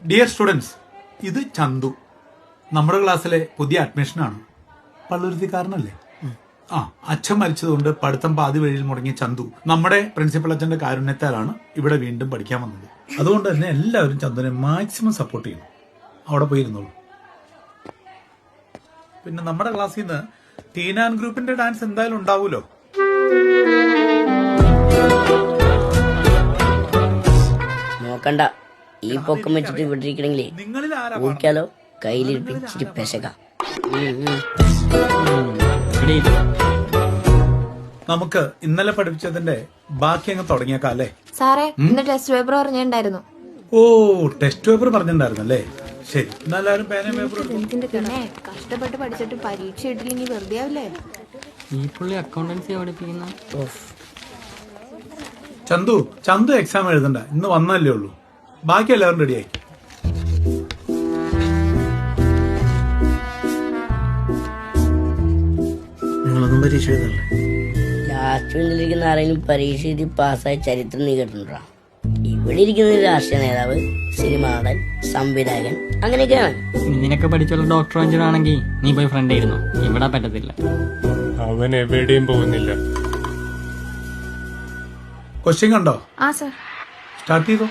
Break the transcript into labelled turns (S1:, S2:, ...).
S1: Dear students, ഇത് ചന്തു, നമ്മുടെ ക്ലാസ്സിലെ പുതിയ അഡ്മിഷനാണ്. പള്ളുരുത്തിക്കാരനല്ലേ? അച്ഛൻ മരിച്ചതുകൊണ്ട് പഠിത്തം പാതി വഴിയിൽ മുടങ്ങിയ ചന്തു നമ്മുടെ പ്രിൻസിപ്പൽ അച്ഛന്റെ കാരുണ്യത്താലാണ് ഇവിടെ വീണ്ടും പഠിക്കാൻ വന്നത്. അതുകൊണ്ട് തന്നെ എല്ലാവരും ചന്തുവിനെ മാക്സിമം സപ്പോർട്ട് ചെയ്യണം. അവിടെ പോയിരുന്നോളൂ. പിന്നെ നമ്മുടെ ക്ലാസ്സിൽ നിന്ന് ടീൻ ആൻഡ് ഗ്രൂപ്പിന്റെ ഡാൻസ് എന്തായാലും ഉണ്ടാവൂലോ.
S2: നോക്കണ്ട, ഈ പൊക്കം വെച്ചിട്ട് വിട്ടിരിക്കണെങ്കിലേ
S1: നിങ്ങളിൽ ആരാ
S2: ഊർക്കാലോ കയ്യിലിരിപ്പിച്ചിട്ട് പെശക.
S1: നമുക്ക് ഇന്നലെ പഠിപ്പിച്ചതിന്റെ ബാക്കി അങ്ങ് തുടങ്ങിയേക്കാം അല്ലേ?
S3: സാറേ, ഇന്ന് ടെസ്റ്റ് പേപ്പർ പറഞ്ഞിട്ടുണ്ടായിരുന്നു.
S1: ഓ, ടെസ്റ്റ് പേപ്പർ പറഞ്ഞിട്ടുണ്ടായിരുന്നല്ലേ? ശരി, എന്നാലും പേന പേപ്പർ.
S3: പിന്നെ കഷ്ടപ്പെട്ട് പഠിച്ചിട്ട് പരീക്ഷ ഇട്ടില്ലെങ്കിൽ വെറുതെ ആവില്ലേ?
S4: ഈ പുള്ളി അക്കൗണ്ടൻസി പഠിപ്പിക്കുന്ന.
S1: ചന്തു എക്സാം എഴുതണ്ട, ഇന്ന് വന്നല്ലേ ഉള്ളൂ. ബാക്കി എല്ലാവരും റെഡിയായി.
S5: നിങ്ങളൊന്നും പരീക്ഷ എഴുതല്ലേ?
S2: ലാസ്റ്റ് ബെഞ്ചിലിരിക്കുന്ന ആരെങ്കിലും പരീക്ഷ എഴുതി പാസ്സായ ചരിത്രം നീ കേട്ടിട്ടുണ്ടോ? ഇവിടെ ഇരിക്കുന്ന രാഷ്ട്രീയ നേതാവ്, സിനിമ നടൻ, സംവിധായകൻ, അങ്ങനെയൊക്കെയാണ്.
S4: നിനക്ക് പഠിച്ചുള്ള ഡോക്ടർ എഞ്ചിനീയർ ആണെങ്കിൽ നീ പോയി ഫ്രണ്ട് ആയിരുന്നു. ഇവിടെ പറ്റത്തില്ല.
S6: അവൻ എവിടെയും പോകുന്നില്ല.
S1: ക്വസ്റ്റ്യൻ കണ്ടോ?
S3: ആ സർ.
S1: സ്റ്റാർട്ട് ചെയ്തോ.